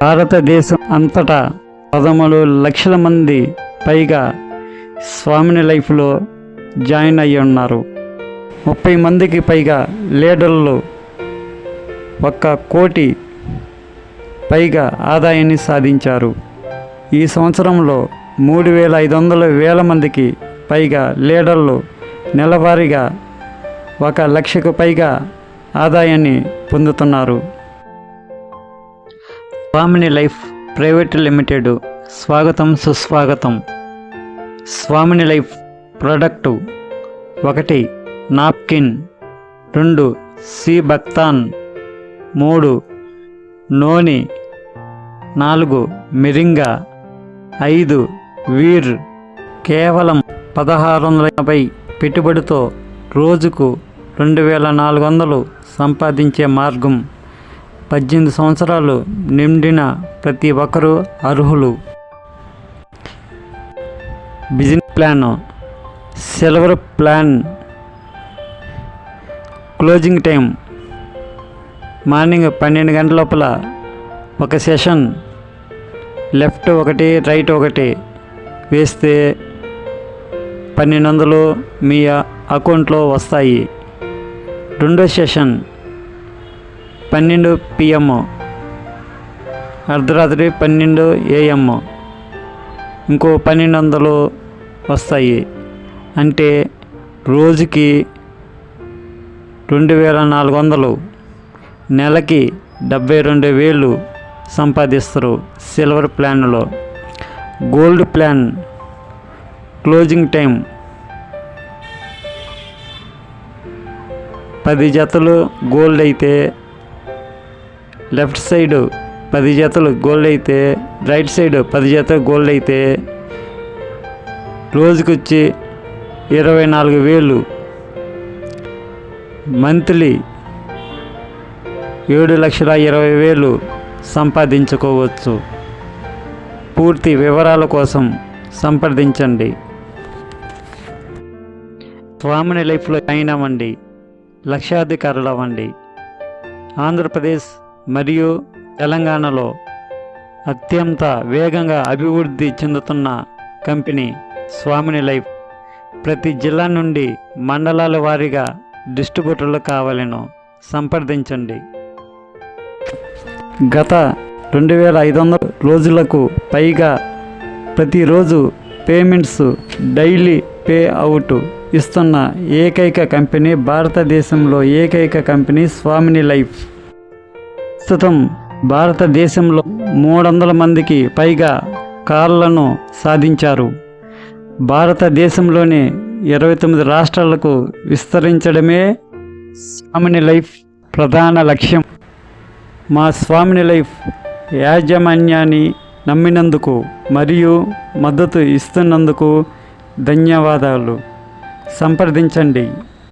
భారతదేశం అంతటా 13 లక్షల మంది పైగా స్వామిని లైఫ్లో జాయిన్ అయ్యి ఉన్నారు. 30 మందికి పైగా లీడర్లు 1 కోటి పైగా ఆదాయాన్ని సాధించారు. ఈ సంవత్సరంలో 3,500 మందికి పైగా లీడర్లు నెలవారీగా 1 లక్షకు పైగా ఆదాయాన్ని పొందుతున్నారు. స్వామిని లైఫ్ ప్రైవేట్ లిమిటెడ్ స్వాగతం సుస్వాగతం. స్వామిని లైఫ్ ప్రోడక్టు 1 నాప్కిన్, 2 సి బక్తాన్, 3 నోని, 4 మిరింగా, 5 వీర్. కేవలం 1680 పెట్టుబడితో రోజుకు 2400 సంపాదించే మార్గం. 18 సంవత్సరాలు నిండిన ప్రతి ఒక్కరూ అర్హులు. Business plan, silver plan. Closing time morning 12 గంటల లోపల 1 సెషన్, లెఫ్ట్ 1 రైట్ 1 వేస్తే 1200 మీ అకౌంట్లో వస్తాయి. రెండో సెషన్ 12 PM, అర్ధరాత్రి 12 AM, ఇంకో 1200 వస్తాయి. అంటే రోజుకి 2400, నెలకి 72,000 సంపాదిస్తారు సిల్వర్ ప్లాన్లో. గోల్డ్ ప్లాన్ క్లోజింగ్ టైం 10 జతలు గోల్డ్ అయితే లెఫ్ట్ సైడ్ 10 జతలు గోల్డ్ అయితే రైట్ సైడ్ 10 జతలు గోల్డ్ అయితే రోజుకొచ్చి 24,000. మంత్లీ 7,20,000 సంపాదించుకోవచ్చు. పూర్తి వివరాల కోసం సంప్రదించండి. స్వామిని లైఫ్లో జాయిన్ అవ్వండి, లక్షాధికారులు అవ్వండి. ఆంధ్రప్రదేశ్ మరియు తెలంగాణలో అత్యంత వేగంగా అభివృద్ధి చెందుతున్న కంపెనీ స్వామిని లైఫ్. ప్రతి జిల్లా నుండి మండలాల వారీగా డిస్ట్రిబ్యూటర్లు కావాలను సంప్రదించండి. గత 2,500 రోజులకు పైగా ప్రతిరోజు పేమెంట్స్ డైలీ పే అవుట్ ఇస్తున్న ఏకైక కంపెనీ, భారతదేశంలో ఏకైక కంపెనీ స్వామిని లైఫ్. ప్రస్తుతం భారతదేశంలో 300 మందికి పైగా కార్లను సాధించారు. భారతదేశంలోని 29 రాష్ట్రాలకు విస్తరించడమే స్వామిని లైఫ్ ప్రధాన లక్ష్యం. మా స్వామిని లైఫ్ యాజమాన్యాన్ని నమ్మినందుకు మరియు మద్దతు ఇస్తున్నందుకు ధన్యవాదాలు. సంప్రదించండి.